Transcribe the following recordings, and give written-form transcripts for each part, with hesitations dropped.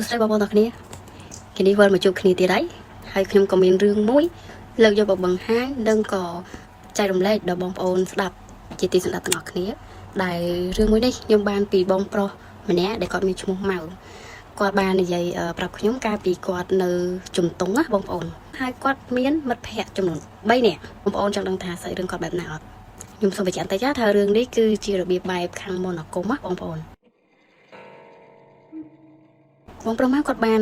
ស្ដីបងប្អូនទាំងគ្នាគេនេះវិលមកជួបគ្នាទៀតហើយហើយខ្ញុំក៏មានរឿងមួយលើកយកមកបង្ហាញនិងក៏ចែករំលែកដល់បងប្អូនស្ដាប់ជាទីស្ដាប់ទាំងអស់គ្នាដែលរឿងមួយនេះខ្ញុំបានពីបងប្រុសម្នាក់ដែលគាត់មានឈ្មោះម៉ៅគាត់បាននិយាយប្រាប់ខ្ញុំកាលពីគាត់នៅជំទង់ណាបងប្អូនហើយគាត់មានមិត្តភ័ក្តិចំនួន3នាក់បងប្អូនចង់ដឹងថាសាច់រឿងគាត់បែបណាអត់ខ្ញុំសូមបញ្ជាក់បន្តិចថារឿងនេះគឺជារបៀបបែបខាងមន្តអាគមណាបងប្អូនបងប្រុសមកគាត់បាន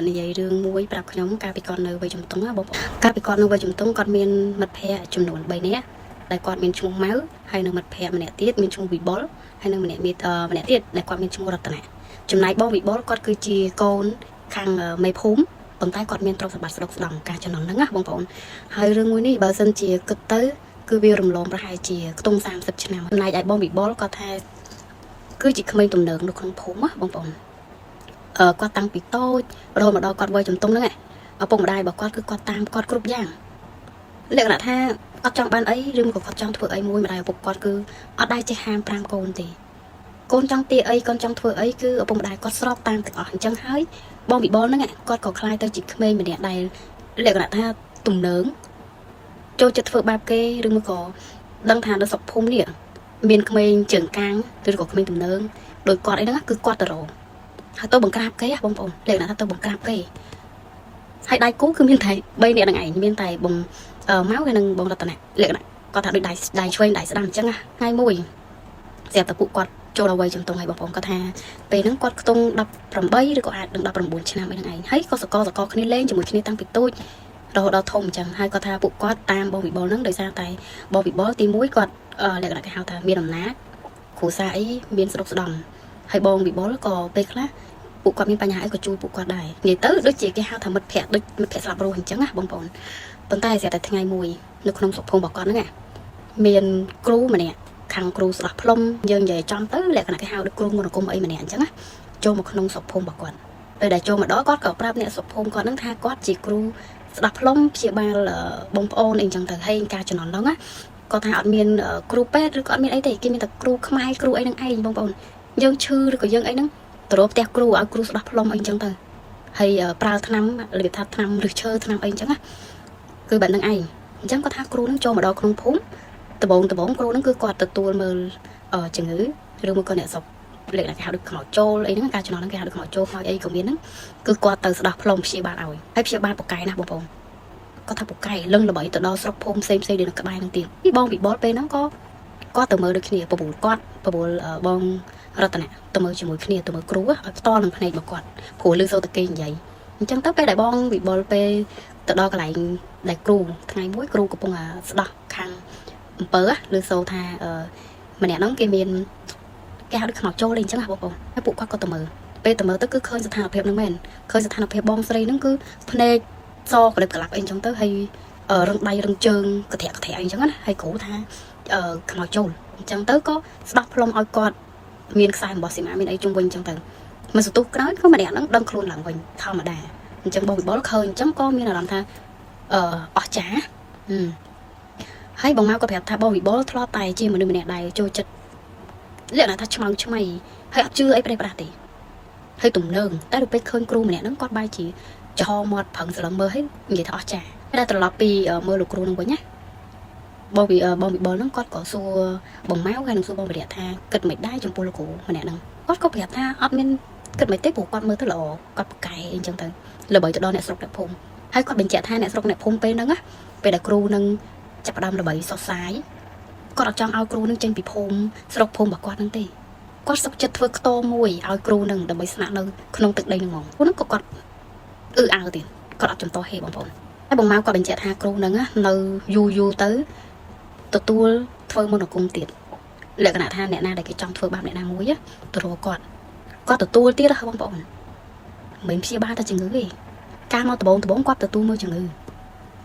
និយាយរឿងមួយប្រាប់ខ្ញុំកាលពីគាត់នៅវ័យជំទង់ណាបងប្អូនកាលពីគាត់នៅវ័យជំទង់គាត់មានមិត្តភ័ក្តិចំនួន3នាក់ដែលគាត់មានឈ្មោះម៉ៅហើយនៅមិត្តភ័ក្តិម្នាក់ទៀតមានឈ្មោះវិបុលហើយនៅម្នាក់ទៀតដែលគាត់មានឈ្មោះរតនាចំណែកបងវិបុលគាត់គឺជាកូនខាងមេភូមិប៉ុន្តែគាត់មានទ្រព្យសម្បត្តិស្ដុកស្ដម្ភការចំណងហ្នឹងណាបងប្អូនហើយរឿងមួយនេះបើសិនជាគិតទៅគឺវារំលងប្រហែលជាខ្ទង់30ឆ្នាំចំណែកឯបងវិបុលគាត់ថាគឺជាក្មេងទំនើងនៅក្នុងភូមិណាបងប្អូនគាត់តាំងពីតូចរហូតមកដល់គាត់វ័យជំទង់ហ្នឹងឪពុកម្ដាយរបស់គាត់គឺគាត់តាមគាត់គ្រប់យ៉ាងលក្ខណៈថាអត់ចង់បានអីឬក៏គាត់ចង់ធ្វើអីមួយម្ដាយឪពុកគាត់គឺអត់ដែរចេះហាម5កូនទេកូនចង់ទាអីកូនចង់ធ្វើអីគឺឪពុកម្ដាយគាត់ស្របតាមទាំងអស់អញ្ចឹងហើយបងវិបុលហ្នឹងគាត់ក៏ខ្លាយទៅជាក្មេងម្នាក់ដែលលក្ខណៈថាទំនើងចូលចិត្តធ្វើបែបគេឬមួយក៏ដឹងថានៅស្រុកភូមិនេះមានក្មេងជើងកាងឬក៏ក្មេងទំនើងដោយគាត់អីហ្នឹងគឺគាត់ទៅរកហើយទៅបង្ក្រាបគេបងប្អូនលក្ខណៈថាទៅបង្ក្រាបគេហើយដៃគូគឺមានតែ3នាក់ហ្នឹងឯងមានតែបងម៉ៅហើយនិងបងរតនាលក្ខណៈគាត់ថាដូចដៃឆ្វេងដៃស្ដាំអញ្ចឹងថ្ងៃមួយស្រាប់តែពួកគាត់ចូលដល់វ័យជំទង់ហើយបងប្អូនគាត់ថាពេលហ្នឹងគាត់ខ្ទង់18ឬក៏អាចនឹង19ឆ្នាំអីហ្នឹងឯងហើយក៏សកលគ្នាលេងជាមួយគ្នាតាំងពីតូចរហូតដល់ធំអញ្ចឹងហើយគាត់ថាពួកគាត់តាមបងវិបុលហ្នឹងដោយសារតែបងវិបុលទី1គាត់លក្ខណៈគេហៅថាមានអំណាចគ្រួសារអីមានស្រុកស្ដំហើយបងវិបុលក៏ពេលខ្លះពួកគាត់មានបញ្ហាអីក៏ជួយពួកគាត់ដែរនិយាយទៅដូចជាគេហៅថាមិត្តភ័ក្តិដូចមិត្តភ័ក្តិស្លាប់រស់អញ្ចឹងណាបងប្អូនប៉ុន្តែស្រាប់តែថ្ងៃមួយនៅក្នុងសុខភូមិរបស់គាត់ហ្នឹងមានគ្រូម្នាក់ខាងគ្រូស្ដាប់ផ្លុំយើងនិយាយចំទៅលក្ខណៈគេហៅដូចគ្រូមន្តអាគមអីម្នាក់អញ្ចឹងណាចូលមកក្នុងសុខភូមិរបស់គាត់ពេលដែលចូលមកដល់គាត់ក៏ប្រាប់អ្នកសុខភូមិគាត់ហ្នឹងថាគាត់ជាគ្រូស្ដាប់ផ្លុំព្យាបាលបងប្អូនអីចឹងទៅហើយការចំណន់ហ្នឹងណាគាត់ថាអត់មានគ្រូពេទ្យឬក៏អត់មានអីទេគេមានតែគ្រូខ្មែរគ្រូអីហ្នឹងឯងបងប្អូនយើងឈឺឬក៏យើងអីហ្នឹងទៅរកផ្ទះគ្រូឲ្យគ្រូស្ដាប់ផ្លុំអីចឹងទៅហើយប្រើថ្នាំរបៀបថាថ្នាំឬឈើថ្នាំអីចឹងណាគឺបែបហ្នឹងឯងអញ្ចឹងគាត់ថាគ្រូហ្នឹងចូលមកដល់ក្នុងភូមិដំបងគ្រូហ្នឹងគឺគាត់ទទួលមើលជំងឺឬមួយក៏អ្នកស្រុកលក្ខណៈគេហៅដូចខ្មោចចូលអីហ្នឹងការចំណងហ្នឹងគេហៅដូចខ្មោចចូលខ្មោចអីក៏មានហ្នឹងគឺគាត់ទៅស្ដាប់ផ្លុំព្យាបាលឲ្យហើយព្យាបាលពូកែណាបងប្អូនគាត់ថាពូកែលឹងល្បីទៅដល់ស្រុកភូមិផ្សេងដែលនៅក្បែរហ្នឹងទៀតពីបងវិបុលពេលហ្នឹងក៏គាត់ទៅមើលដូចគ្នាប្រពូលគាត់ប្រពូលបងរតនាទៅមើលជាមួយគ្នាទៅមើលគ្រូឲ្យផ្ទាល់នឹងភ្នែករបស់គាត់ព្រោះលឺសូរតែគេនិយាយអញ្ចឹងទៅពេលដែលបងវិបុលពេលទៅដល់កន្លែងដែលគ្រូថ្ងៃមួយគ្រូកំពុងស្ដោះខាងអំពើលឺសូរថាម្នាក់ហ្នឹងគេមានគេហៅដូចខ្មោចចូលអីអញ្ចឹងណាបងប្អូនហើយពួកគាត់ក៏ទៅមើលពេលទៅមើលទៅគឺឃើញស្ថានភាពហ្នឹងមែនឃើញស្ថានភាពបងស្រីហ្នឹងគឺភ្នែកសក្លាប់ក្លាប់អីអញ្ចឹងទៅហើយរឹងដៃរឹងជើងកធាក់អីអញ្ចឹងណាហើយគ្រូថាខ្មោចចូលអញ្ចឹងទៅក៏ស្ដោះផ្លុំឲ្យគាត់មានខ្សែអំបោះសីមាមានអីជុំវិញអញ្ចឹងទៅមកសន្ទុះក្រោយក៏ម្នាក់ហ្នឹងដឹងខ្លួនឡើងវិញធម្មតាអញ្ចឹងបងវិបុលឃើញអញ្ចឹងក៏មានអារម្មណ៍ថាអស្ចារ្យហើយបងមកក៏ប្រាប់ថាបងវិបុលធ្លាប់តែជាមនុស្សម្នាក់ដែលចូលចិត្តលក្ខណៈថាឆ្មៅឆ្មៃហើយអត់ជឿអីប្រេះប្រាស់ទេហើយទំនើងតែដល់ពេលឃើញគ្រូម្នាក់ហ្នឹងគាត់បែរជាចំហមាត់ប្រឹងស្លឹងមើលហើយនិយាយថាអស្ចារ្យតែត្រឡប់ពីមើលលោកគ្រូហ្នឹងវិញណាបងវិបុលហ្នឹងគាត់ក៏សួរបងម៉ៅហើយនឹងសួរបងវិរៈថាគិតមិនដែរចំពោះលោកគ្រូម្នាក់ហ្នឹងគាត់ក៏ប្រាប់ថាអត់មានគិតមិនទេព្រោះគាត់មើលទៅល្អគាត់ប្រកែអីចឹងទៅល្បីទៅដល់អ្នកស្រុកអ្នកភូមិហើយគាត់បញ្ជាក់ថាអ្នកស្រុកអ្នកភូមិពេលហ្នឹងណាពេលដែលគ្រូនឹងចាប់ផ្ដើមល្បីសុសសាយគាត់អត់ចង់ឲ្យគ្រូនឹងចេញពីភូមិស្រុកភូមិរបស់គាត់ហ្នឹងទេគាត់សុខចិត្តធ្វើខ្ទមមួយឲ្យគ្រូនឹងដើម្បីស្នាក់នៅក្នុងទឹកដីហ្នឹងហ្មងគ្រូហ្នឹងក៏គាត់អើទៀតគាត់អត់ចំតោះហេបងប្អូនហើយបងម៉ៅគាត់បញ្ជាក់ថាគ្រូហ្នឹងនៅយូរទៅទទួលធ្វើមន្តអាគមទៀតលក្ខណៈថាអ្នកណាដែលគេចង់ធ្វើបាបអ្នកណាមួយទៅរកគាត់ទទួលទៀតហ៎បងប្អូនមិនព្យាបាលតែជំងឺទេការមកដំបងគាត់ទទួលមើលជំងឺ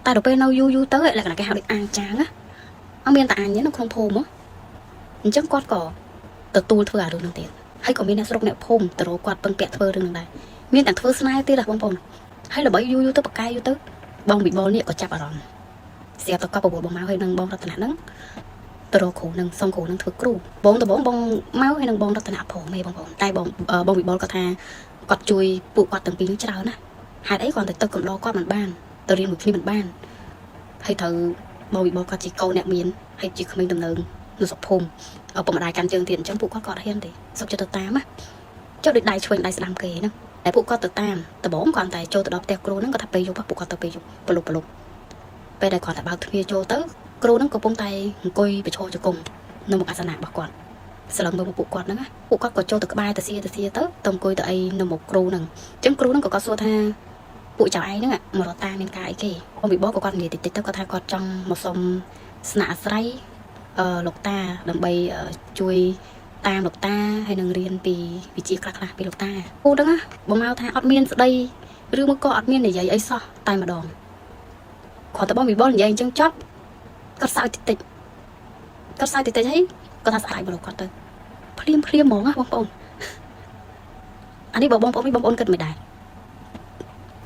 តែដល់ពេលនៅយូរទៅលក្ខណៈគេហៅដូចអាងចាងអត់មានតែអាងទេនៅក្នុងភូមិអញ្ចឹងគាត់ក៏ទទួលធ្វើអារឿងហ្នឹងទៀតហើយក៏មានអ្នកស្រុកអ្នកភូមិទៅរកគាត់ពឹងពាក់ធ្វើរឿងហ្នឹងដែរមានតែធ្វើស្នេហ៍ទៀតហ៎បងប្អូនហើយល្បីយូរទៅបកាយយូរទៅបងវិបុលនេះក៏ចាប់អារម្មណ៍ស្រាប់តែគាត់ប្រពន្ធបងមកហើយនឹងបងរតនាហ្នឹង ទៅរកគ្រូនឹងសុំគ្រូនឹងធ្វើគ្រូបងតបងមកហើយនឹងបងរតនៈផងមេបងប្អូនតែបងវិបុលគាត់ថាគាត់ជួយពួកគាត់ទាំងពីរនឹងច្រើនណាហេតុអីគាត់ទៅកំដរគាត់មិនបានទៅរៀនមួយគ្នាមិនបានហើយត្រូវបងវិបុលគាត់ជាកូនអ្នកមានហើយជាក្មេងដំណើរនៅស្រុកភូមិឪពុកម្ដាយកាន់ជើងទៀតអញ្ចឹងពួកគាត់ក៏ហ៊ានទេសុខចិត្តទៅតាមណាចុះដូចដៃឆ្វេងដៃស្ដាំគេហ្នឹងតែពួកគាត់ទៅតាមដបងគាត់តែចូលទៅដល់ផ្ទះគ្រូហ្នឹងគាត់ថាពេលយប់ពួកគាត់ទៅពេលយប់ប្រលប់ពេលដែលគាត់តែបើកទ្វារចូលទៅគ្រូហ្នឹងកំពុងតែអង្គុយប្រឈរជង្គង់នៅមុខអាសនៈរបស់គាត់ស្លឹងមើលពួកគាត់ហ្នឹងពួកគាត់ក៏ចូលទៅក្បែរទៅសៀទៅអង្គុយទៅអីនៅមុខគ្រូហ្នឹងអញ្ចឹងគ្រូហ្នឹងក៏គាត់សួរថាពួកចៅឯងហ្នឹងមករត់តាមានការអីគេបងវិបុលក៏គាត់និយាយតិចទៅគាត់ថាគាត់ចង់មកសុំស្នាក់អាស្រ័យលោកតាដើម្បីជួយតាមលោកតាហើយនឹងរៀនពីវិជ្ជាខ្លះពីលោកតាពូហ្នឹងបងមកថាអត់មានស្ដីឬមកក៏អត់មាននិយាយអីសោះតែម្ដងគាត់ទៅបងវិបុលនិយាយអញ្ចឹងចប់គាត់សើចតិចហើយគាត់ថាស្អាតបលោកគាត់ទៅភ្លាមហ្មងណាបងប្អូនអានេះបងប្អូនគិតមិនដែរ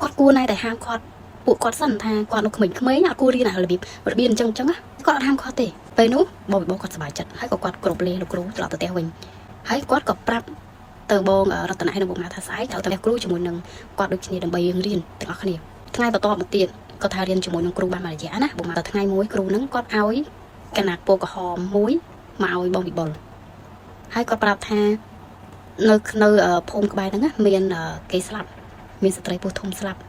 គាត់គួរណែតែហាមគាត់ពួកគាត់សិនថាគាត់នៅក្មេងអត់គួររៀនអារបៀបអញ្ចឹងណាគាត់អត់ហាមគាត់ទេពេលនោះបងវិបុលគាត់សប្បាយចិត្តហើយក៏គាត់គ្រប់លេលោកគ្រូត្រឡប់ទៅផ្ទះវិញហើយគាត់ក៏ប្រាប់ទៅបងរតនៈហើយនឹងបងម៉ៅថាស្អែកត្រូវទៅផ្ទះគ្រូជាមួយនឹងគាត់ដូចគ្នាដើម្បីរៀនទាំងអស់គ្នាថ្ងៃបន្តមកទៀតគាត់ថារៀនជាមួយនឹងគ្រូបានមួយរយៈណាបងម៉ៅតែថ្ងៃមួយគ្រូនឹងគាត់ឲ្យកណាត់ពណ៌ក្រហមមួយមកឲ្យបងវិបុលហើយគាត់ប្រាប់ថានៅភូមិក្បែរហ្នឹងមានគេស្លាប់មានស្ត្រីពោះធំស្លាប់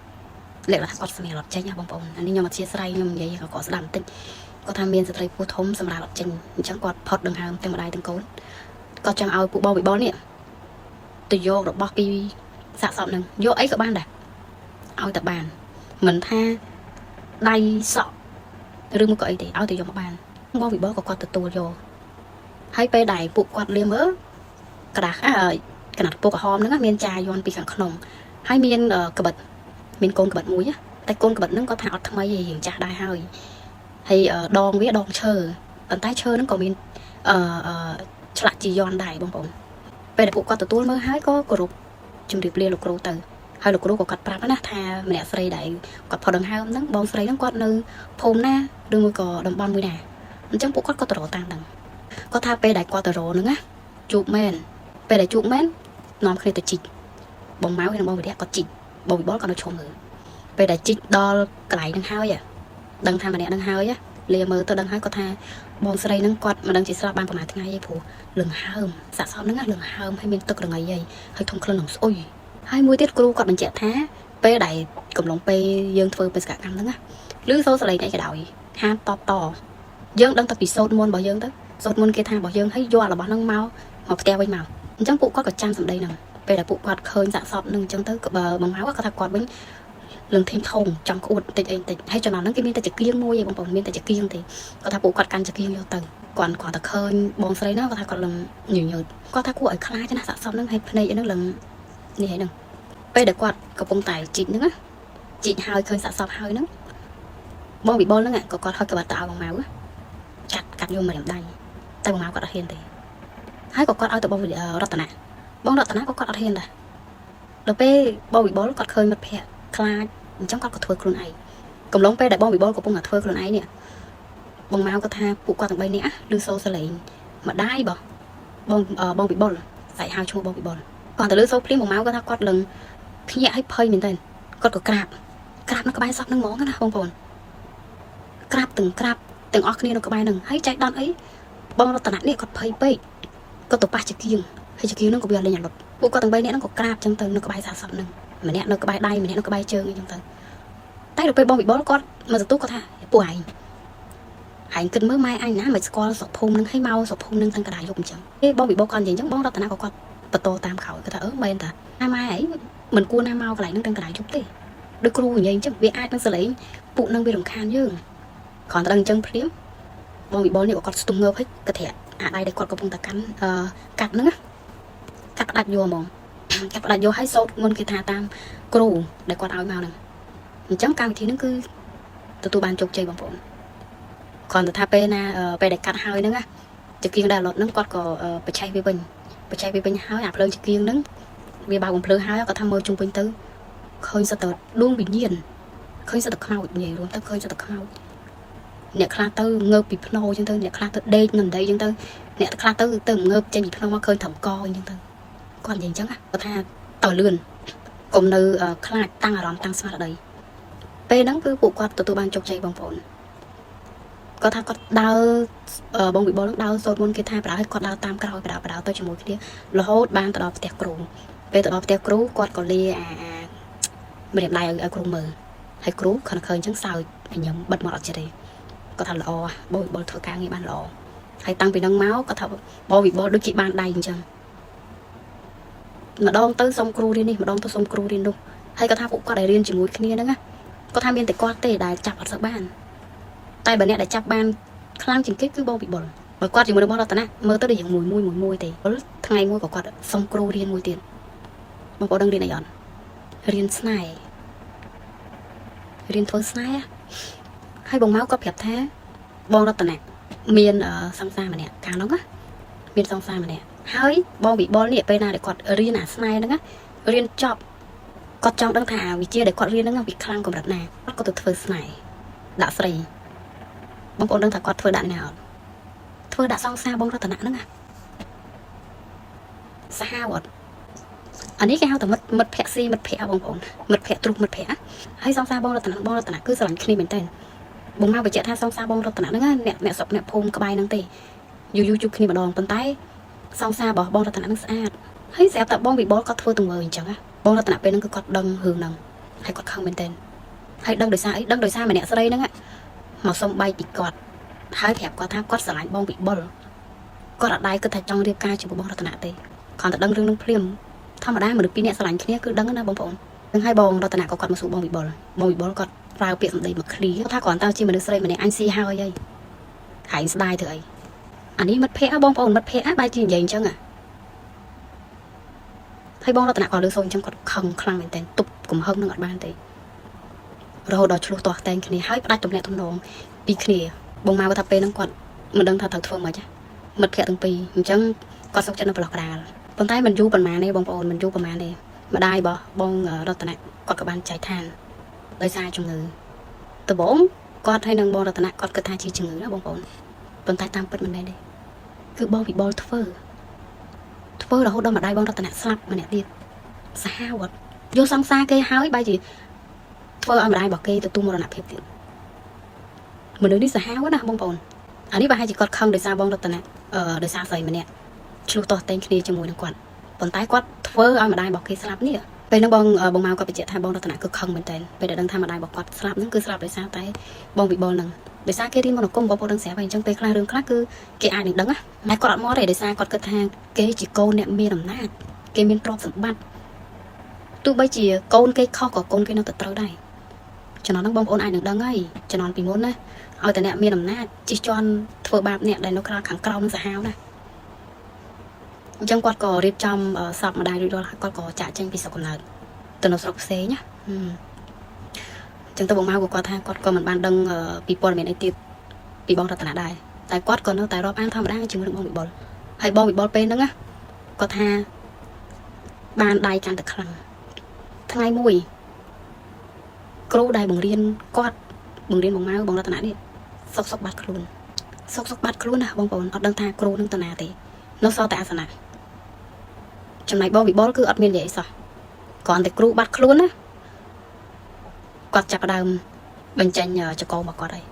លេខថាគាត់សម្រាប់រត់ចេញណាបងប្អូនអានេះខ្ញុំអធិស្ឋានខ្ញុំនិយាយក៏ស្ដាប់បន្តិចគាត់ថាមានស្ត្រីពោះធំសម្រាប់រត់ចេញអញ្ចឹងគាត់ផុតដង្ហើមទាំងម្ដាយទាំងកូនគាត់ចង់ឲ្យពួកបងវិបុលនេះទៅយករបស់ពីសាកសពនឹងយកអីក៏បានដែរឲ្យតែបានមិនថាដៃសក់ឬមកក៏អីទេឲ្យទៅយកមកបានបងវិបុលក៏គាត់ទទួលយកហើយពេលដែលពួកគាត់លាមើលกระดาษកណាត់ពណ៌ក្រហមហ្នឹងមានចាយន់ពីខាងក្នុងហើយមានកបិតមានកូនកបិតមួយតែកូនកបិតហ្នឹងគាត់ថាអត់ថ្មីទេរៀងចាស់ដែរហើយដងវាដងឈើប៉ុន្តែឈើហ្នឹងក៏មានឆ្លាក់ជីយន់ដែរបងប្អូនពេលដែលពួកគាត់ទទួលមើលហើយក៏គោរពជំរាបលាលោកគ្រូទៅហើយលោកគ្រូក៏គាត់ប្រាប់ណាថាម្នាក់ស្រីដែលគាត់ផុតដង្ហើមហ្នឹងបងស្រីហ្នឹងគាត់នៅភូមិណាឬមួយក៏តំបន់មួយណាអញ្ចឹងពួកគាត់ក៏ទៅរកតាមហ្នឹងគាត់ថាពេលដែលគាត់ទៅរកហ្នឹងណាជួបមែនពេលដែលជួបមែននាំគ្នាទៅជីកបងម៉ៅហើយនិងបងវិរៈគាត់ជីកបងវិបុលគាត់នៅឈុំមើលពេលដែលជីកដល់កន្លែងហ្នឹងហើយដឹងថាម្នាក់ហ្នឹងហើយលាមើលទៅដឹងហើយគាត់ថាបងស្រីហ្នឹងគាត់មិនដឹងជាស្លាប់បានប្រហែលថ្ងៃទេព្រោះលឹងហើមសាកសពហ្នឹងលឹងហើមហើយមានទឹករងៃហើយធំក្លិននឹងស្អុយហើយមួយទៀតគ្រូគាត់បញ្ជាក់ថាពេលដែលកំឡុងពេលយើងធ្វើបេសកកម្មហ្នឹងឬសូរសលេងអីក៏ដោយហាមតយើងដឹងតែពីសូត្រមន្តរបស់យើងទៅសូត្រមន្តគេថារបស់យើងហើយយករបស់ហ្នឹងមកផ្ទះវិញមកអញ្ចឹងពួកគាត់ក៏ចាំសម្ដីហ្នឹងពេលដែលពួកគាត់ឃើញសាកសពហ្នឹងអញ្ចឹងទៅក៏បងម៉ៅគាត់ថាគាត់វិញលឹងធេងធំចង់ក្អួតតិចហើយចំណោមហ្នឹងគេមានតែចង្គៀងមួយឯងបងប្អូនមានតែចង្គៀងទេគាត់ថាពួកគាត់កាន់ចង្គៀងយកទៅគាត់តែឃើញបងស្រីហ្នឹងគាត់ថាគាត់លឹងញញើតគាត់ថាគួរឲ្យខ្លាចណាសាកសពហ្នឹងហើយភ្នែកហ្នឹងលឹងនេះហ្នឹងពេលដែលគាត់កំពុងតែជីកហ្នឹងជីកហើយឃើញសាកសពហើយហ្នឹងបងវិបុលហ្នឹងក៏គាត់ហត់ក្បាត់ទៅឲ្យបងម៉ៅកាត់យកម្រាមដៃតែបងម៉ៅគាត់អត់ហ៊ានទេហើយក៏គាត់ឲ្យទៅបងរតនៈក៏គាត់អត់ហ៊ានដែរដល់ពេលបងវិបុលគាត់ឃើញមិត្តភក្តិខ្លាចអញ្ចឹងគាត់ក៏ធ្វើខ្លួនឯងកំឡុងពេលដែលបងវិបុលកំពុងតែធ្វើខ្លួនឯងនេះបងម៉ៅគាត់ថាពួកគាត់ទាំង3នាក់ឬសូសលេងម្ដាយបងវិបុលស្អែកហៅឈ្មោះបងវិបុលគាត់ទៅលើសូភ្លាមបងម៉ៅគាត់ថាគាត់លឹងភ្ញាក់ឲ្យភ័យមែនតើគាត់ក៏ក្រាបនៅក្បែរសពហ្នឹងហ្មងណាបងប្អូនក្រាបទាំងអស់គ្នានៅក្បែរហ្នឹងហើយចែកដនអីបងរតនៈនេះគាត់ភ័យពេកគាត់ទៅប៉ះចង្គៀងហើយចង្គៀងហ្នឹងក៏វាលេងអាលុតពួកគាត់ទាំង3នាក់ហ្នឹងក៏ក្រាបចឹងទៅនៅក្បែរសាកសពហ្នឹងម្នាក់នៅក្បែរដៃម្នាក់នៅក្បែរជើងអីចឹងទៅតែដល់ពេលបងវិបុលគាត់មកទទួលគាត់ថាពួកឯងគិតមើលម៉ែអញណាមិនស្គាល់សុខភូមិហ្នឹងឲ្យមកសុខភូមិហ្នឹងតាំងកណ្ដាលយប់អញ្ចឹងពេលបងវិបុលគាត់និយាយអញ្ចឹងបងរតនៈក៏គាត់បន្តតាមក្រោយគាត់ថាមែនតាម៉ែឯងមិនគួរណាមកកន្លែងហ្នឹងតាំងកណ្ដាលយប់ទេដូចគ្រូនិយាយអញ្ចឹងវាអាចនឹងសលេងពួកហ្នឹងវារំខានយើងគ្រាន់តែដឹងអញ្ចឹងភ្លាមបងវិបុលនេះក៏គាត់ស្ទុះងើបហើយគាត់ថាអាដៃដែលគាត់កំពុងតែកាន់កាត់ហ្នឹងកាត់ផ្ដាច់យកហ្មងកាត់ផ្ដាច់យកឲ្យសូត្រមុនគេថាតាមគ្រូដែលគាត់ឲ្យមកហ្នឹងអញ្ចឹងកម្មវិធីហ្នឹងគឺទទួលបានជោគជ័យបងប្អូនគ្រាន់តែថាពេលណាពេលដែលកាត់ហើយហ្នឹងចង្គៀងដែលឡុតហ្នឹងគាត់ក៏បច្ចេកវាវិញហើយអាភ្លើងចង្គៀងហ្នឹងវាបើកបំភ្លើងហើយគាត់ថាមើលជុំវិញទៅឃើញសិតតែដួងវិញ្ញាណឃើញសិតតែខ្មោចនិយាយរួមទៅឃើញសិតតែខ្មោច អ្នកខ្លះទៅងើបពីភ្នោអញ្ចឹងទៅអ្នកខ្លះទៅដេកនៅដីអញ្ចឹងទៅអ្នកខ្លះទៅងើបចេញពីភ្នោមកឃើញត្រឹមកអញ្ចឹងទៅគាត់និយាយអញ្ចឹងគាត់ថាទៅលឿនកុំនៅខ្លាចតាំងអារម្មណ៍តាំងស្មារតីពេលហ្នឹងគឺពួកគាត់ទទួលបានជោគជ័យបងប្អូនគាត់ថាគាត់ដើរបងវិបុលនឹងដើរសូត្រមន្តគេថាបដៅឲ្យគាត់ដើរតាមក្រោយបដៅទៅជាមួយគ្នារហូតបានទៅដល់ផ្ទះគ្រូពេលទៅដល់ផ្ទះគ្រូគាត់ក៏លាម្រាមដៃឲ្យគ្រូមើលហើយគ្រូគាត់ឃើញអញ្ចឹងសើចញញឹមបិទមាត់អត់ចិត្តទេគាត់ថាល្អបងវិបុលធ្វើការងារបានល្អហើយតាំងពីហ្នឹងមកគាត់ថាបងវិបុលដូចជាបានដៃអញ្ចឹងម្ដងទៅសុំគ្រូរៀននេះម្ដងទៅសុំគ្រូរៀននោះហើយគាត់ថាពួកគាត់ដែលរៀនជាមួយគ្នាហ្នឹងណាគាត់ថាមានតែគាត់ទេដែលចាប់អត់សូវបានតែបើអ្នកដែលចាប់បានខ្លាំងជាងគេគឺបងវិបុលបើគាត់ជាមួយបងរតនៈមើលទៅដូចយ៉ាងមួយទេថ្ងៃមួយក៏គាត់សុំគ្រូរៀនមួយទៀតបងប្អូនដឹងរៀនអីអត់រៀនស្នេហ៍រៀនធ្វើស្នេហ៍ហើយបងមកគាត់ប្រាប់ថាបងរតនៈមានសង្សារម្នាក់កាលនោះណាមានសង្សារម្នាក់ហើយបងវិបុលនេះពេលណាដែលគាត់រៀនអាស្នេហ៍ហ្នឹងណារៀនចប់គាត់ចង់ដឹងថាវិជ្ជាដែលគាត់រៀនហ្នឹងវាខ្លាំងកម្រិតណាគាត់ទៅធ្វើស្នេហ៍ដាក់ស្រីបងប្អូនដឹងថាគាត់ធ្វើដាក់ណាអត់ធ្វើដាក់សង្សារបងរតនៈហ្នឹងណាសាហាវអត់អានេះគេហៅថាមិត្តភក្តិស៊ីមិត្តភក្តិបងប្អូនមិត្តភក្តិទ្រុសមិត្តភក្តិហើយសង្សារបងរតនៈគឺស្រឡាញ់គ្នាមែនតើបងមកបញ្ជាក់ថាសង្សារបងរតនៈហ្នឹងអ្នកស្រុកអ្នកភូមិក្បែរហ្នឹងទេយូរជួបគ្នាម្ដងប៉ុន្តែសង្សាររបស់បងរតនៈហ្នឹងស្អាតហើយស្រាប់តែបងវិបុលគាត់ធ្វើទង្វើអញ្ចឹងណាបងរតនៈពេលហ្នឹងគឺគាត់ដឹងរឿងហ្នឹងហើយគាត់ខឹងមែនតើហើយដឹងដោយសារអីដឹងដោយសារម្នាក់ស្រីហ្នឹងមកសុំបែកពីគាត់ហើយប្រាប់គាត់ថាគាត់ស្រឡាញ់បងវិបុលគាត់អត់ដែរគិតថាចង់រៀបការជាមួយបងរតនៈទេគ្រាន់តែដឹងរឿងហ្នឹងភ្លាមធម្មតាមនុស្សពីរនាក់ស្រឡាញ់គ្នាគឺដឹងណាបងប្អូននឹងហើយបងរតនៈក៏គាត់មកសួរបងវិបុលគាត់ប្រើពាក្យសម្ដីមកឃ្លីថាគ្រាន់តែជាមនុស្សស្រីម្នាក់អញស៊ីហើយអីហើយស្ដាយធ្វើអីអានេះមិត្តភក្តិបងប្អូនមិត្តភក្តិបែរជានិយាយអញ្ចឹងហើយបងរតនៈក៏លើសូនអញ្ចឹងគាត់ខឹងខ្លាំងមែនតើទប់កំហឹងនឹងអត់បានទេរហូតដល់ឆ្លោះទាស់តែងគ្នាហើយផ្ដាច់ទំនាក់ទំនងពីគ្នាបងមកថាពេលហ្នឹងគាត់មិនដឹងថាត្រូវធ្វើម៉េចមិត្តភក្តិទាំងពីរអញ្ចឹងគាត់សុខចិត្តនៅប្រឡោះក្តាលប៉ុន្តែមិនយូរប៉ុន្មានទេបងប្អូនមិនយូរប៉ុន្មានទេម្ដាយរបស់បងរតនៈគាត់ក៏បានចែកឋានដោយសារជំងឺដំបូងគាត់ហើយនឹងបងរតនៈគាត់គិតថាជាជំងឺណាបងប្អូនប៉ុន្តែតាមពិតមិនមែនទេគឺបងវិបុលធ្វើរហូតដល់ម្ដាយបងរតនៈស្លាប់ម្នាក់ទៀតសាហាវយកសង្សារគេហើយបែរជាធ្វើឲ្យម្ដាយរបស់គេទទួលមរណភាពទៀតមនុស្សនេះសាហាវណាបងប្អូនអានេះប្រហែលជាគាត់ខឹងដោយសារបងរតនៈដោយសារស្រីម្នាក់ឆ្លោះទាស់តែងគ្នាជាមួយនឹងគាត់ប៉ុន្តែគាត់ធ្វើឲ្យម្ដាយរបស់គេស្លាប់នេះពេលហ្នឹងបងមកគាត់បញ្ជាក់ថាបងរតនៈគឺខឹងមែនតើពេលដែលដឹងថាម្ដាយរបស់គាត់ស្លាប់ហ្នឹងគឺស្លាប់ដោយសារតែបងវិបុលហ្នឹងដោយសារគេរៀនមនោគមបងប្អូនដឹងស្រាប់ហើយអញ្ចឹងពេលខ្លះរឿងខ្លះគឺគេអាចនឹងដឹងណាតែគាត់អត់មកទេដោយសារគាត់គិតថាគេជាកូនអ្នកមានអំណាចគេមានទ្រព្យសម្បត្តិទោះបីជាកូនគេខុសក៏កូនគេនៅតែត្រូវដែរចំណុចហ្នឹងបងប្អូនអាចនឹងដឹងហើយចំណុចពីមុនណាឲ្យតែអ្នកមានអំណាចជិះជាន់ធ្វើបាបអ្នកដែលនៅខាងក្រោមនឹងសាហាវណាអញ្ចឹងគាត់ក៏រៀបចំសពម្ដាយរួចរាល់ហើយគាត់ក៏ចាក់ចេញពីស្រុកកំណើតទៅនៅស្រុកផ្សេងណាអញ្ចឹងទៅបងមកគាត់ថាគាត់ក៏មិនបានដឹងពីព័ត៌មានអីទៀតពីបងរតនៈដែរតែគាត់ក៏នៅតែរាប់អានធម្មតាជាមួយនឹងបងវិបុលហើយបងវិបុលពេលហ្នឹងណាគាត់ថាបានដៃកាន់តែខ្លាំងថ្ងៃមួយគ្រូដែលបង្រៀនគាត់បង្រៀនបងម៉ៅបងរតនៈនេះសុកបាត់ខ្លួនណាបងប្អូនអត់ដឹងថាគ្រូនឹងទៅណាទេនៅសល់តែអាសនៈចំណែកបងវិបុលគឺអត់មាននិយាយសោះគ្រាន់តែគ្រូបាត់ខ្លួនណាគាត់ចាប់ផ្ដើមបញ្ចេញចកោរបស់គាត់ហើយ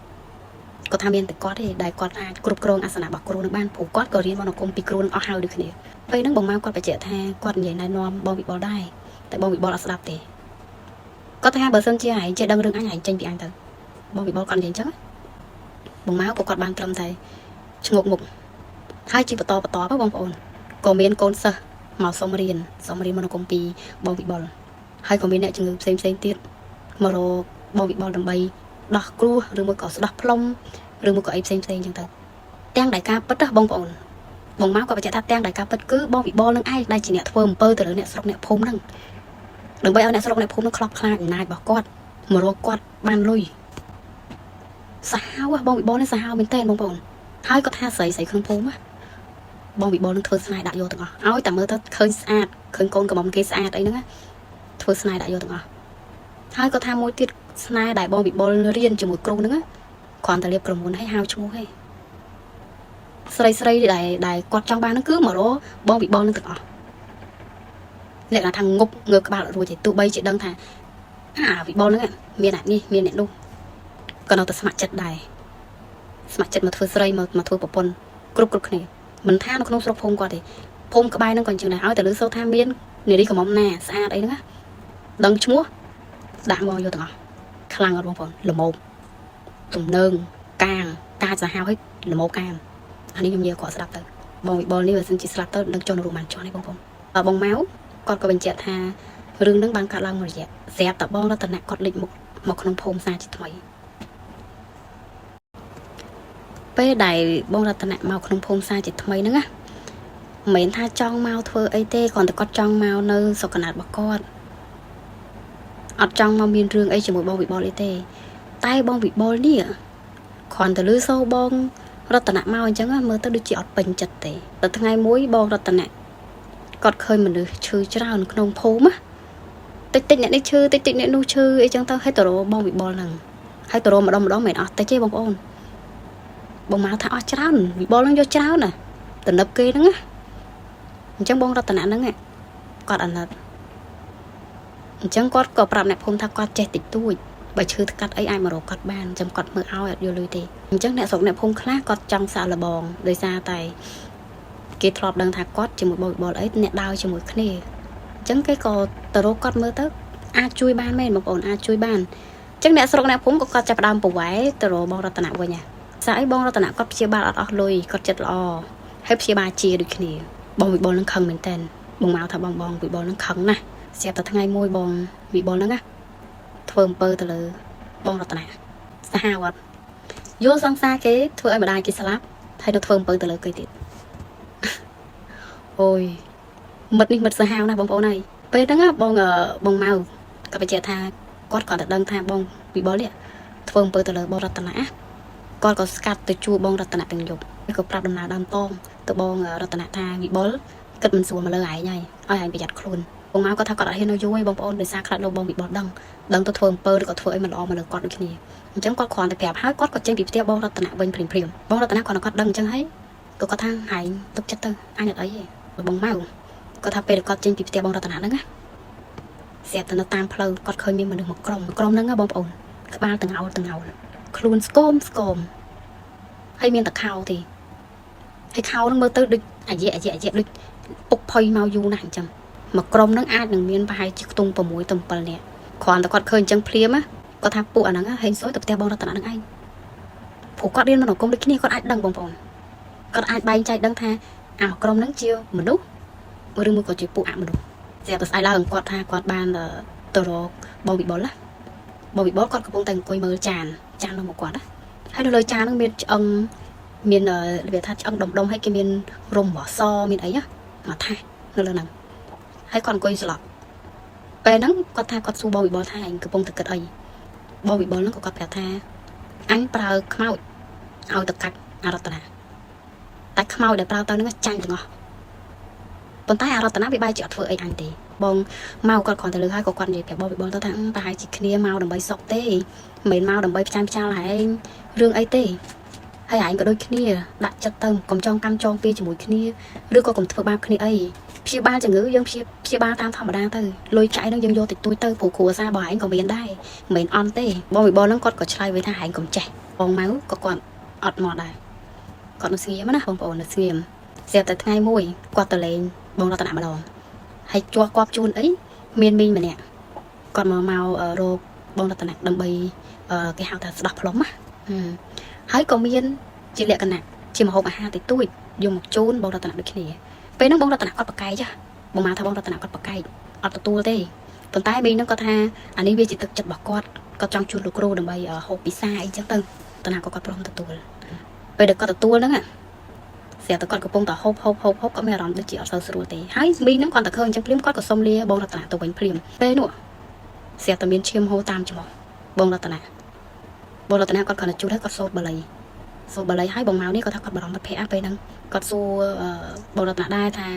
គាត់ថាមានតែគាត់ទេដែលគាត់អាចគ្រប់គ្រងអាសនៈរបស់គ្រូនឹងបានព្រោះគាត់ក៏រៀនមនោគមពីគ្រូនឹងអស់ហើយដូចគ្នាពេលហ្នឹងបងម៉ៅគាត់បញ្ជាក់ថាគាត់និយាយណែនាំបងវិបុលដែរតែបងវិបុលអត់ស្ដាប់ទេគាត់ថាបើសិនជាឯងចេះដឹងរឿងអញចេញពីអញទៅបងវិបុលគាត់និយាយអញ្ចឹងបងម៉ៅគាត់បានត្រឹមតែឈ្ងោកមុខហើយជាបន្តបងប្អូនក៏មានកូនសិស្សមកសុំរៀនមនោគមពីបងវិបុលហើយក៏មានអ្នកជំងឺផ្សេងទៀតមករកបងវិបុលដើម្បីដោះគ្រោះឬមួយក៏ស្ដោះផ្លុំឬមួយក៏អីផ្សេងអញ្ចឹងទៅទាំងដែលការពិតបងប្អូនបងមកក៏បញ្ជាក់ថាទាំងដែលការពិតគឺបងវិបុលនឹងឯងដែលជាអ្នកធ្វើអំពើទៅលើអ្នកស្រុកអ្នកភូមិហ្នឹងដើម្បីឲ្យអ្នកស្រុកអ្នកភូមិហ្នឹងខ្លោបខ្លាចអំណាចរបស់គាត់មករកគាត់បានលុយសាហាវបងវិបុលនេះសាហាវមែនតើបងប្អូនហើយគាត់ថាស្រីក្នុងភូមិបងវិបុលនឹងធ្វើស្នេហ៍ដាក់យកទាំងអស់ឲ្យតែមើលទៅឃើញស្អាតឃើញកូនកំមុំគេស្អាតអីហ្នឹងធ្វើស្នេហ៍ដាក់យកទាំងអស់ហើយគាត់ថាមួយទៀតស្នេហ៍ដែលបងវិបុលរៀនជាមួយគ្រូហ្នឹង còn ta liệp cầm muốn hay hao chú hay sợi đại quạt trong ba nó cứ mở đó bong bị bong lên thực lại là thằng ngục ngược các bạn rồi thì tụi bay chị đăng thà bị bong nữa miền này luôn còn đâu ta smart chặt mà thôi sợi mà thôi bỏ pon cục này mình tha nó không sọc phong qua thì phong cả bay nó còn chừng này áoแต่ lưỡi sâu tham biên này đi cả mỏng nè xa đấy nữa đăng chúa đã ngồi vô tầng khăn ở trong phòng là một tùng nương càng caจะ hao hết là một càng anh đi dùng nhiều quả sập tới bong bị bong đi và xin chỉ sập tới đăng cho nó đủ màn cho này bong ở bong máu còn có bình chẹt hà rừng đang băng cả lăng rồi dẹp tập bong nó tận nặng còn định một con phong xa chỉ thoại bây đại bong ra tận nặng màu con phong xa chỉ thoại nữa mấy tha trong màu thưa ấy tê còn có trong màu nơi sọc nạt bạc con ở trong màu miền rương ấy chỉ một bong bị bong ấy tê tay bong bị bong đi à còn từ lưới sâu bong ra tận nặng màu chẳng mơ tới được chị ọt bình chật tê từ ngày muối bong ra tận nặng còn khơi mình được chơi trao nó không phốm á tích nhận đi chơi tích nhận nu chơi ấy chẳng tao hết toro bong bị bong lần hay toro mà đông đó mày ọt tay chơi bong ôn bong máu thả ọt trao bị bong lên vô trao nè từ nấp kê đó á chẳng bong ra tận nặng đó nghe còn anh là chẳng có prap nè phun tha quạt che tịch tuổi bởi chư cắt ấy ai mà rồi cắt bàn chấm cắt mưa ao vô lùi thì chẳng nè sống nè phun khác cắt trong xạ là bòn đời ra tại cái thọp đang thạc quát chỉ một bò ấy nè đau chỉ một khné chẳng cái cò tờ rô cắt mưa tớ chui ban men một ổn chui ban chẳng nè sống nè phun có cắt chập đam bù váy tờ rô bong ra tận nặng vào nhà sải bong ra tận nặng cắt chia ba ở lùi cắt chật lò hết chia ba chia được khné bong bị bong nó khăng mình tên bong máu thà bong bị bong nó khăng nè xẹp từ ngày môi bong bị bong nó á thơm bơ từ lư bong ra tận nặng xa hào ạ vô sang xa cái thưa ai mà đai cái salad thấy nó thơm bơ từ lư cây tiệt ôi mật xa hào nè bong này bây đó á bong màu các bạn trẻ tha quát còn đăng tha bong bị bó liệt thơm bơ từ lư bong ra tận nặng con có scat từ chua bong ra tận nặng tình dục cái cục đâm nào đâm tôm từ bong ra tận nặng tha bị bó cất mình xuống mà lơ ải nhảy ai hành bị giặt khuôn bong máu có thao còn hiện nó vui bong ôn để xa khát lâu bong bị bọt đăng tôi thơm bơ được có thưa ấy mà lo mà được quát được cái gì chẳng quát khoản để kẹp hai quát có trên bị tiêu bong ra tận nặng bên phìm bong ra tận nặng còn nó quát đăng chẳng thấy có thang hải tục chất tư ai nhận ấy bong máu có thao về được quát trên bị tiêu bong ra tận nặng đó á xẹt từ nó tam phơi quát khơi miên mà được một crom nâng á bong ôn các ba từng ngầu khuôn scom hay miên tật khao thì hay khao nó mơ tới địch dễ địch ục phơi mau du nặng chầm mà crom nó ai đừng miên bài chiếc tung vào mũi tầm bờ nè còn ta quạt khơi chẳng phim á có tháp phụ anh á hay sói tập theo bong ra tận nặng anh phụ quạt điên nó công địch kia con ai đăng bong con ai bay chạy đăng tha crom nắng chiêu mà đúng mà đừng mua có chịu phụ mà đúng dẹp từ sai la quạt tha quạt ban là tờ đồ bong bị bó con có bông thành quay mơ tràn nó một quạt á hay lời tràn nó miền về tha ông đông hay cái miền rồng vỏ so miền ấy á mà tha nó là nằm hay còn quay sọt về nắng con tha con su bò bị bò tha anh cái bông thực cật ấy bò bị bò nó có cặp bè tha anh prao khmau ao tập cạch ra tận tại khmau để prao tao nó chanh được ngọ còn tay ra tận bị bay chọt vợ ấy anh thì bong mau còn từ lứa hai con gì phải bò bị bò tao thằng tay chỉ kia mau đầm bay sọc tê mền mau đầm bay chăm lại rương ấy tê hay anh có đôi kia đặt chặt tầng còn trong cam trong pi chỉ mũi kia đưa con cùng thưa ba kia ấy phía ba chẳng ngữ dân phía ba tam thọ mà đang từ lôi chạy nó dân vô thì tôi tơ phủ khua ra bỏ anh còn biển đây mền on tê bò bị bò nó con có trai với thằng anh còn trẻ bong máu có còn ọt mọt này còn nó xìa mất bong bò nó xìa xìa từ ngày mùi qua từ lên bong ra tận mà đòn hay cho qua chun ấy miên minh mà nè còn màu ở đồ bong ra tận đầm bay cái hào thật đập lắm á hãy còn miên chỉ lệ cái nè chỉ mà hộp hà thì tôi dùng một chun bong ra tận được cái này về nó bong ra tận con bạc cay chứ bong mà thà bong ra tận con bạc cay ở tu thế phần tay bên nó có tha anh ấy chỉ thực chặt bạc quạt có trong chun lục rô đầm bay ở hộp pizza ấy chứ tưng tận nào có bong tu về được con tu đó à sẽ tao con có bông tao hộp có mẹ rắm được chỉ ở sau sườn thế hãy mi nó còn tao khơi trong phim con có sông lia bông ra tận tao bánh phim về nữa sẽ tao biến chiêm hô tam cho bông ra tận con còn là chú đấy có sốt bờ lấy hai bông máu đi có thằng còn bờ mặt phèn về năng còn su bông ra tận đai thà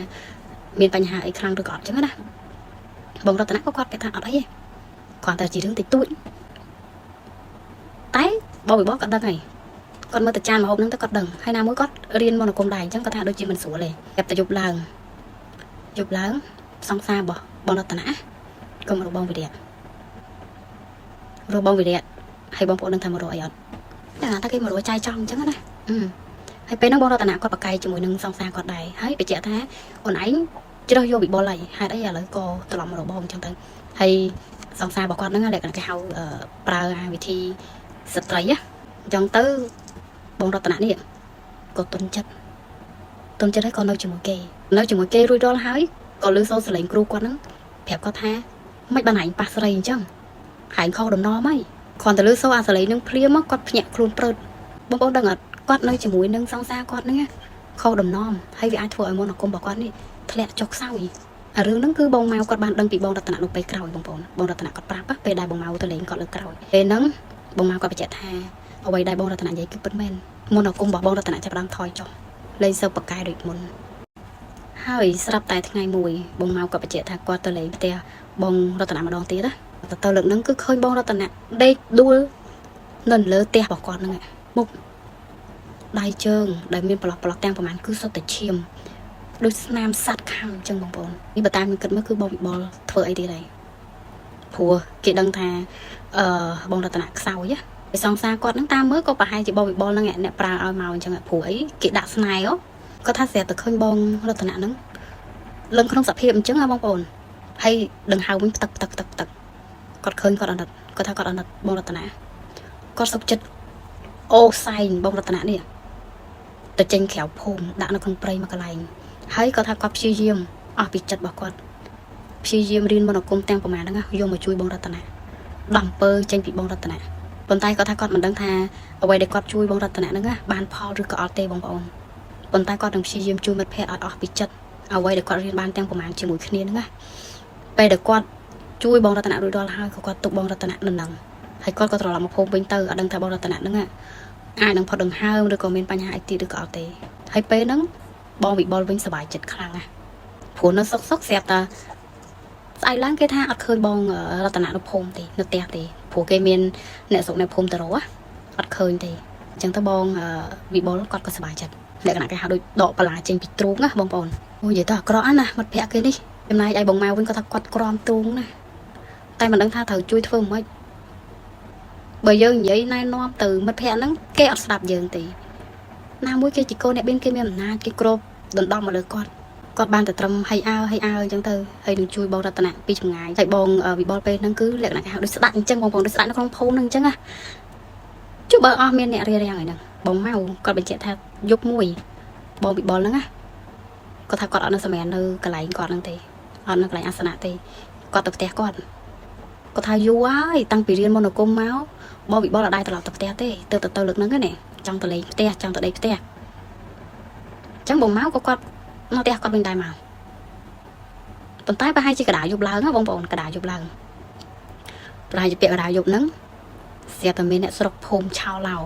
miền tây hà ấy khang được gọt chứ hết à bông ra tận có quạt cái thằng ở đấy còn tao chỉ đứng tịch tụi tái bao bị bó cả đây này គាត់មើលតាចានមកហូបហ្នឹងទៅគាត់ដឹងហើយណាមួយគាត់រៀនមន្តអាគមដែរអញ្ចឹងគាត់ថាដូចជាមិនស្រួលទេតែតែយប់ឡើងសង្សាររបស់បងរតនាក៏មករកបងវិរៈហើយបងប្អូននឹងថាមករកអីអត់តែថាគេមករកចាយចំអញ្ចឹងណាហើយពេលហ្នឹងបងរតនាគាត់ប្រកែកជាមួយនឹងសង្សារគាត់ដែរហើយបញ្ជាក់ថាអូនឯងជ្រើសយកវិបុលហើយហេតុអីឥឡូវក៏ត្រឡប់មករកបងអញ្ចឹងទៅហើយសង្សាររបស់គាត់ហ្នឹងលក្ខណៈគេហៅប្រើវិធីស្ត្រីណាអញ្ចឹងទៅបងរតនានេះក៏ទុនចិត្តហើយក៏នៅជាមួយគេរួចរាល់ហើយក៏លើសូរសលេងគ្រូគាត់ហ្នឹងប្រាប់គាត់ថាមិនបានឯងប៉ះស្រីអញ្ចឹងហែងខុសដំណមហីគ្រាន់តែលើសូរអាសលេងនឹងភ្លាមមកគាត់ភ្ញាក់ខ្លួនព្រឹតបងប្អូនដឹងអត់គាត់នៅជាមួយនឹងសង្សារគាត់ហ្នឹងខុសដំណមហើយវាអាចធ្វើឲ្យមន្តអាគមរបស់គាត់នេះធ្លាក់ចុះខ្សោយអារឿងហ្នឹងគឺបងម៉ៅគាត់បានដឹងពីបងរតនានៅពេលក្រោយបងប្អូនបងរតនាគាត់ប្រាប់ពេលដែលបងម៉ៅទៅលេងគាត់លើក្រោយពេលហ្នឹងបងម៉ៅគាត់បញ្ជាក់ថាអ្វីដែលបងរតនានិយាយគឺពិតមែនមន្តអាគមរបស់បងរតនាចាប់ផ្ដើមថយចុះលេងសើបប្រកែដូចមុនហើយស្រាប់តែថ្ងៃមួយបងម៉ៅគាត់បញ្ជាក់ថាគាត់ទៅលេងផ្ទះបងរតនាម្ដងទៀតណាទៅលើកហ្នឹងគឺឃើញបងរតនាដេកដួលនៅលើផ្ទះរបស់គាត់ហ្នឹងមុខដៃជើងដែលមានប្លោះទាំងប្រហែលគឺសុទ្ធតែឈាមដូចស្នាមសត្វខាំអញ្ចឹងបងប្អូននេះបើតាមខ្ញុំគិតមើលគឺបងវិបុលធ្វើអីទៀតហើយព្រោះគេដឹងថាបងរតនាខ្សោយពីសង្សារគាត់ហ្នឹងតាមមើលក៏ប្រហែលជាបងវិបុលហ្នឹងអ្នកប្រើឲ្យមកអញ្ចឹងព្រោះអីគេដាក់ស្នែគាត់ថាស្រាប់តែឃើញបងរតនាហ្នឹងលឹងក្នុងសភាពអញ្ចឹងបងប្អូនហើយដង្ហើមវិញផ្ទឹកគាត់ឃើញគាត់អណិតគាត់ថាគាត់អណិតបងរតនាគាត់សុខចិត្តអូសែងបងរតនានេះទៅចេញក្រៅភូមិដាក់នៅក្នុងព្រៃមួយកន្លែងហើយគាត់ថាគាត់ព្យាយាមអស់ពីចិត្តរបស់គាត់ព្យាយាមរៀនមន្តអាគមទាំងប្រមាណហ្នឹងយកមកជួយបងរតនាដំពើចេញពីបងរតនាប៉ុន្តែគាត់ថាគាត់មិនដឹងថាអ្វីដែលគាត់ជួយបងរតនាហ្នឹងបានផលឬក៏អត់ទេបងប្អូនប៉ុន្តែគាត់នឹងព្យាយាមជួយមិត្តភក្តិឲ្យអស់ពីចិត្តអ្វីដែលគាត់រៀនបានទាំងប្រមាណជាមួយគ្នាហ្នឹងពេលដែលគាត់ជួយបងរតនារួចរាល់ហើយក៏គាត់ទុកបងរតនានៅហ្នឹងហើយគាត់ក៏ត្រឡប់មកភូមិវិញទៅអត់ដឹងថាបងរតនាហ្នឹងអាចនឹងផុតដង្ហើមឬក៏មានបញ្ហាអីទៀតឬក៏អត់ទេហើយពេលហ្នឹងបងវិបុលវិញសប្បាយចិត្តខ្លាំងណាស់ព្រោះនៅសុកស្រាប់តែស្អែកឡើងគេថាអត់ឃើញបងរតនានៅភូមិទេនៅផ្ទះទេព្រោះគេមានអ្នកស្រុកនៅភូមិទៅរកអត់ឃើញទេអញ្ចឹងទៅបងវិបុលគាត់ក៏សប្បាយចិត្តលក្ខណៈគេហៅដូចដកបន្លាចេញពីទ្រូងណាបងប្អូនអូនិយាយទៅអាក្រក់ណាមិត្តភក្តិគេនេះចំណាយឲ្យបងម៉ៅវិញគាត់ថាគាត់ក្រំទ្រូងណាតែមិនដឹងថាត្រូវជួយធ្វើមិនបើយើងនិយាយណែនាំទៅមិត្តភក្តិហ្នឹងគេអត់ស្ដាប់យើងទេណាមួយគេជាកូនអ្នកមានគេមានអំណាចគេគ្របដណ្ដប់មកលើគាត់បានតែត្រឹមហៃអើអញ្ចឹងទៅហើយនឹងជួយបងរតនាពីចម្ងាយហើយបងវិបុលពេលហ្នឹងគឺលក្ខណៈគេហៅដូចស្ដាច់អញ្ចឹងបងប្អូនដូចស្ដាច់នៅក្នុងភូមិហ្នឹងអញ្ចឹងណាជុំបើអស់មានអ្នករៀបរៀងហើយហ្នឹងបងម៉ៅគាត់បញ្ជាក់ថាយប់មួយបងវិបុលហ្នឹងណាគាត់ថាគាត់អត់នៅសម្រាប់នៅកន្លែងគាត់ហ្នឹងទេអត់នៅកន្លែងអាសនៈទេគាត់ទៅផ្ទះគាត់ថាយូរហើយតាំងពីរៀនមន្តអាគមមកបងវិបុលអត់ដែរត្រឡប់ទៅផ្ទះទេទៅលើកហ្នឹងណាចង់ទៅលេងផ្ទះចង់ទៅដេកផ្ទះអញ្ចឹងបងម៉ៅក៏គាត់នៅផ្ទះគាត់វិញដែរមកប៉ុន្តែប្រហែលជាកដាយប់ឡើងបងប្អូនកដាយប់ឡើងប្រហែលជាពាក់កដាយប់ហ្នឹងស្រាប់តែមានអ្នកស្រុកភូមិឆោឡោ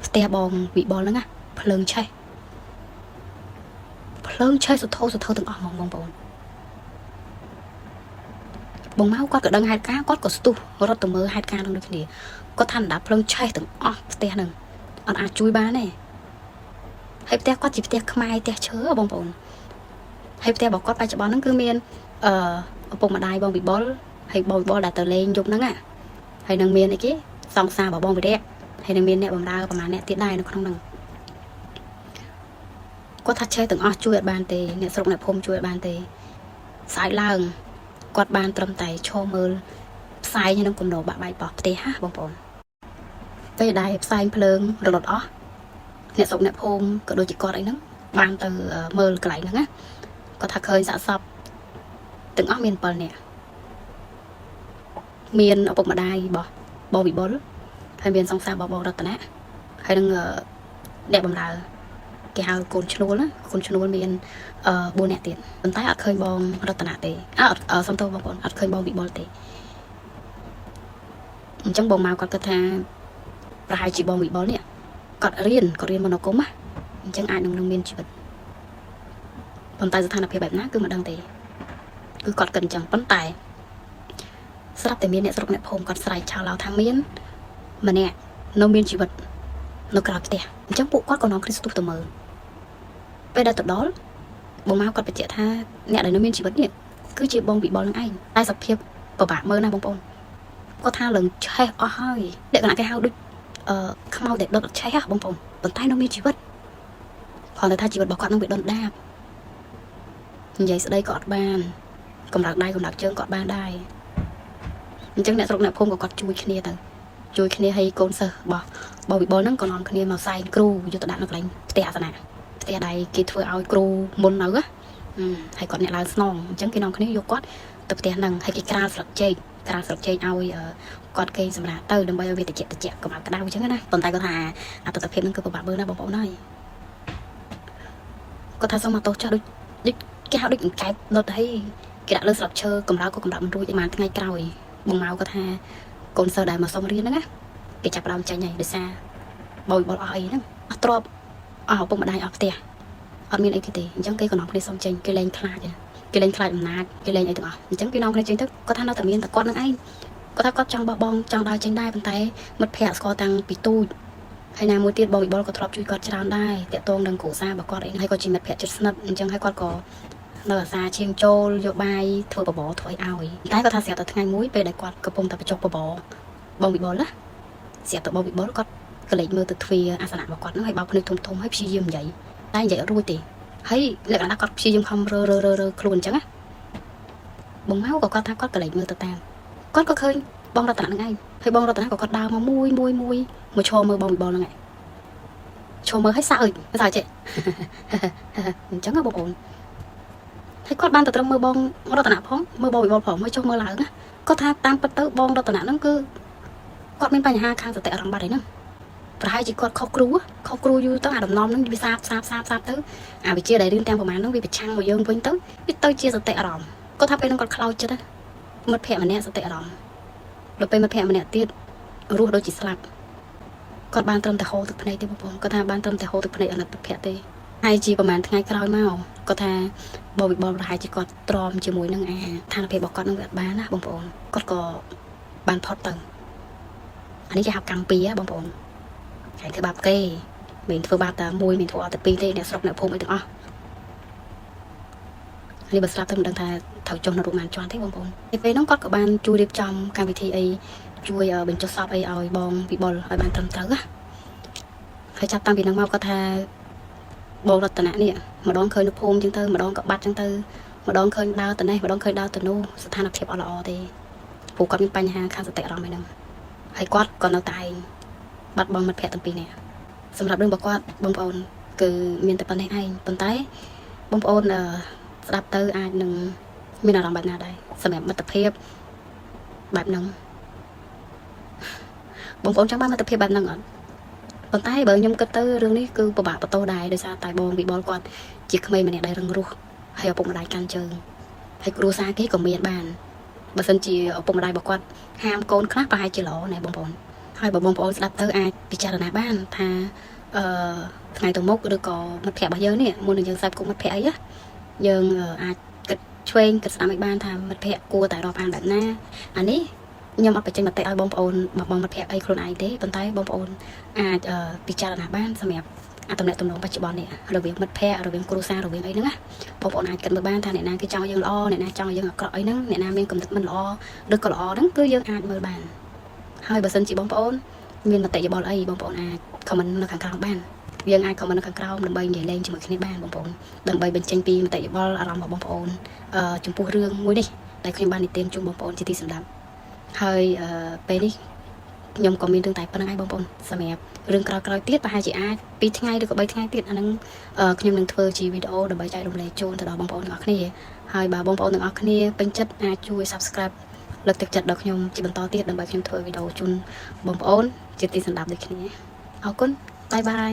ផ្ទះបងវិបុលហ្នឹងណាភ្លើងឆេះសុធោទាំងអស់បងប្អូនបងម៉ៅគាត់ក៏ដឹងហេតុការគាត់ក៏ស្ទុះរត់ទៅមើលហេតុការនឹងដូចគ្នាគាត់ថាដាប់ភ្លើងឆេះទាំងអស់ផ្ទះហ្នឹងអត់អាចជួយបានទេហើយផ្ទះគាត់ជាផ្ទះខ្មែរផ្ទះឈើបងប្អូនហើយផ្ទះរបស់គាត់បច្ចុប្បន្នហ្នឹងគឺមានឪពុកម្ដាយបងវិបុលហើយបងវិបុលដែលទៅលេងយប់ហ្នឹងហើយនឹងមានអីគេសង្សាររបស់បងវិរៈហើយនឹងមានអ្នកបម្រើប្រហែលអ្នកទៀតដែរនៅក្នុងហ្នឹងគាត់ថាឆេះទាំងអស់ជួយអត់បានទេអ្នកស្រុកអ្នកភូមិជួយអត់បានទេស្អែកឡើងគាត់បានត្រឹមតែឈរមើលផ្សែងនឹងគំនរបាក់បែកបោះផ្ទះហ่าបងប្អូនពេលដែលផ្សែងភ្លើងរលត់អស់អ្នកស្រុកអ្នកភូមិក៏ដូចជាគាត់អីហ្នឹងបានទៅមើលកន្លែងហ្នឹងណាគាត់ថាឃើញសាកសពទាំងអស់មាន7នាក់មានឪពុកម្ដាយរបស់បងវិបុលហើយមានសង្សាររបស់បងរតនាហើយនឹងអ្នកបម្រើគេហៅកូនឈ្នួលណាកូនឈ្នួលមាន4នាក់ទៀតប៉ុន្តែអត់ឃើញបងរតនាទេអត់សំទោសបងប្អូនអត់ឃើញបងវិបុលទេអញ្ចឹងបងម៉ៅគាត់គិតថាប្រហែលជាបងវិបុលនេះគាត់រៀនមន្តអាគមអញ្ចឹងអាចនឹងមានជីវិតប៉ុន្តែស្ថានភាពបែបណាគឺមិនដឹងទេគឺគាត់គិតអញ្ចឹងប៉ុន្តែស្រាប់តែមានអ្នកស្រុកអ្នកភូមិគាត់ស្រែកឆោឡោថាមានម្នាក់នៅមានជីវិត នៅក្រៅផ្ទះអញ្ចឹងពួកគាត់ក៏នាំគ្នាស្ទុះទៅមើលពេលដែលទៅដល់បងមកគាត់បញ្ជាក់ថាអ្នកដែលនៅមានជីវិតនេះគឺជាបងវិបុលនឹងឯងតែសភាពពិបាកមើលណាបងប្អូនគាត់ថាឡើងឆេះអស់ហើយលក្ខណៈគេហៅដូចខ្មៅដែលដុតឆេះហ៎បងប្អូនប៉ុន្តែនៅមានជីវិតគាត់ថាជីវិតរបស់គាត់នឹងវាដុនដាបនិយាយស្ដីក៏អត់បានកម្រើកដៃកម្រើកជើងក៏អត់បានដែរអញ្ចឹងអ្នកស្រុកអ្នកភូមិក៏គាត់ជួយគ្នាទៅជួយគ្នាឲ្យកូនសិស្សរបស់វិបុលហ្នឹងក៏នាំគ្នាមកសែងគ្រូយកទៅដាក់នៅកន្លែងផ្ទះអាសនៈផ្ទះដែលគេធ្វើឲ្យគ្រូមុននៅហើយគាត់អ្នកឡើងស្នងអញ្ចឹងគេនាំគ្នាយកគាត់ទៅផ្ទះហ្នឹងហើយគេក្រាលស្លឹកចេកឲ្យគាត់គេសម្រាប់ទៅដើម្បីឲ្យវាតិចកុំឲ្យក្តៅអញ្ចឹងណាប៉ុន្តែគាត់ថាអាទិដ្ឋភាពហ្នឹងគឺពិបាកមើលណាបងប្អូនហើយគាត់ថាសូមមកទោសចាស់ដូចគេហៅដូចកែបដុតហើយគេដាក់លើស្លឹកឈើកម្រើក៏កម្រើមិនរួចឯបានថ្ងៃក្រោយបងមកគាត់ថាកូនសិស្សដែលមកសុំរៀនហ្នឹងណាគេចាប់ផ្ដើមចាញ់ហើយដោយសារបោយបលអស់អីហ្នឹងអស់ទ្រពអស់ឪពុកម្ដាយអស់ផ្ទះអត់មានអីទេអញ្ចឹងគេក៏នាំគ្នាសុំចេញគេលែងខ្លាចអំណាចគេលែងអីទាំងអស់អញ្ចឹងគេនាំគ្នាចេញទៅគាត់ថានៅតែមានតែគាត់នឹងឯងគាត់ថាគាត់ចង់បោះបង់ចង់ដើរចេញដែរប៉ុន្តែមិត្តភ័ក្តិស្គាល់តាំងពីទូចហើយណាមួយទៀតបងវិបុលក៏ធ្លាប់ជួយគាត់ច្រើនដែរតាក់ទងនឹងគ្រួសាររបស់គាត់អីហើយក៏ជាមិត្តភ័ក្តិជិតស្និទ្ធអញ្ចឹងហើយគាត់ក៏នៅអាសាឈាមចូលយកបាយធ្វើបបរធ្វើអីឲ្យតែគាត់ថាស្រាប់តែថ្ងៃមួយពេលដែលគាត់កំពុងតែបញ្ចុះបបរបងវិបុលណាស្រាប់តែបងវិបុលគាត់ក៏លេចមើលទៅទ្វារអាសនៈរបស់គាត់ហ្នឹងហើយបោកភ្នែកធំហើយព្យាយាមនិយាយតែនិយាយអត់រួចទេហើយលក្ខណៈគាត់ព្យាយាមខំរើខ្លួនអញ្ចឹងណាបងមកក៏គាត់ថាគាត់ក៏លេចមើលទៅតាមគាត់ក៏ឃើញបងរតនាហ្នឹងឯងហើយបងរតនាក៏គាត់ដើរមកមួយមកឈរមើលបងវិបុលហ្នឹងឯងឈរមើលឲ្យសើចចេះអញ្ចឹងបងប្អូនហើយគាត់បានទៅត្រឹមមើលបងរតនាផងមើលបងវិបុលផងមកចុះមើលឡើងណាគាត់ថាតាមពិតទៅបងរតនាហ្នឹងគឺគាត់មានបញ្ហាខាងសតិអារម្មណ៍បាត់ឯហ្នឹងប្រហែលជាគាត់ខុសគ្រូយូរទៅអាដំណំហ្នឹងវាសាបទៅអាវិជាដែលរៀនទាំងប្រហែលហ្នឹងវាប្រឆាំងមកយើងវិញទៅវាទៅជាសតិអារម្មណ៍គាត់ថាពេលហ្នឹងគាត់ខ្លោចចិត្តមិត្តភក្តិម្នាក់សតិអារម្មណ៍ដល់ពេលមិត្តភក្តិម្នាក់ទៀតរស់ដូចជាស្លាប់គាត់បានត្រឹមតែហូរទឹកភ្នែកទេបងប្អូនគាត់ថាបានត្រឹមតែហូរទឹកភ្នែកអាណិតភក្តិទេហើយជាប្រហែលថ្ងៃក្រោយមកគាត់ថាបងវិបុលប្រហែលជាគាត់ទ្រាំជាមួយនឹងអាស្ថានភាពរបស់គាត់នឹងវាអត់បានណាបងប្អូនគាត់ក៏បានផុតទៅអានេះគេហៅកម្មពីបងប្អូនហើយធ្វើបាបគេមិនធ្វើបាបតែមួយមិនធ្វើអត់តែពីរទេអ្នកស្រុកអ្នកភូមិអីទាំងអស់នេះបើស្រាប់ទៅមិនដឹងថាត្រូវចុះនៅរូបបានជាន់ទេបងប្អូនពេលហ្នឹងគាត់ក៏បានជួយរៀបចំកម្មវិធីអីជួយបញ្ចុះសពអីឲ្យបងវិបុលឲ្យបានត្រឹមត្រូវណាហើយចាប់តាំងពីហ្នឹងមកគាត់ថាបងរតនានេះម្ដងឃើញនៅភូមិចឹងទៅម្ដងក៏បាត់ចឹងទៅម្ដងឃើញដើរទៅនេះម្ដងឃើញដើរទៅនោះស្ថានភាពអត់ល្អទេព្រោះគាត់មានបញ្ហាខាងសតិអារម្មណ៍ហ្នឹងហើយគាត់ក៏នៅតែឯងបាត់បង់មិត្តភក្តិទាំងពីរនេះសម្រាប់រឿងរបស់គាត់បងប្អូនគឺមានតែប៉ុណ្្នេះឯងប៉ុន្តែបងប្អូនស្ដាប់ទៅអាចនឹងមានអារម្មណ៍បែបណាដែរសម្រាប់មិត្តភាពបែបហ្នឹងបងប្អូនចង់បានមិត្តភាពបែបហ្នឹងអត់ប៉ុន្តែបើខ្ញុំគិតទៅរឿងនេះគឺពិបាកបន្ទោសដែរដោយសារតែបងវិបុលគាត់ជាក្មេងម្នាក់ដែលរឹងរូសហើយឪពុកម្ដាយកាន់ជើងហើយគ្រួសារគេក៏មានបានបើសិនជាឪពុកម្ដាយរបស់គាត់ហាមកូនខ្លះប្រហែលជាល្អណាបងប្អូនហើយបើបងប្អូនស្ដាប់ទៅអាចពិចារណាបានថាថ្ងៃទៅមុខឬក៏មិត្តភក្តិរបស់យើងនេះមុននឹងយើងសាប់គុំមិត្តភក្តិអីយើងអាចគិតឆ្វេងគិតស្ដាំឲ្យបានថាមិត្តភក្តិគួរតែរាប់អានបែបណាអានេះខ្ញុំអត់បញ្ចេញមតិឲ្យបងប្អូនបងមិត្តភក្តិអីខ្លួនឯងទេប៉ុន្តែបងប្អូនអាចពិចារណាបានសម្រាប់អាតំណែងតំណងបច្ចុប្បន្ននេះរវាងមិត្តភក្តិរវាងគ្រួសាររវាងអីហ្នឹងណាបងប្អូនអាចគិតមើលបានថាអ្នកណាគេចង់យើងល្អអ្នកណាចង់យើងអាក្រក់អីហ្នឹងអ្នកណាមានគំនិតមិនល្អឬក៏ល្អហ្នឹងគឺយើងអាចមើលបានហើយបើសិនជាបងប្អូនមានមតិយោបល់អីបងប្អូនអាចខមមិននៅខាងក្រោមបានយើងអាចខមមិននៅខាងក្រោមដើម្បីនិយាយលេងជាមួយគ្នាបានបងប្អូនដើម្បីបញ្ចេញពីមតិយោបល់អារម្មណ៍របស់បងប្អូនចំពោះរឿងមួយនេះដែលខ្ញុំបាននិទានជូនបងប្អូនជាទីសម្រាប់ហើយពេលនេះខ្ញុំក៏មានរឿងតែប៉ុណ្្នឹងឯងបងប្អូនសម្រាប់រឿងក្រោយៗទៀតប្រហែលជាអាច2ថ្ងៃឬក៏3ថ្ងៃទៀតអាហ្នឹងខ្ញុំនឹងធ្វើជាវីដេអូដើម្បីចែករំលែកជូនទៅដល់បងប្អូនទាំងអស់គ្នាហើយបើបងប្អូនទាំងអស់គ្នាពេញចិត្តអាចជួយ Subscribe លើកទឹកចិត្តដល់ខ្ញុំជាបន្តទៀតដើម្បីខ្ញុំធ្វើវីដេអូជូនបងប្អូនជាទីសម្រាប់ដូចគ្នាអរគុណបាយបាយ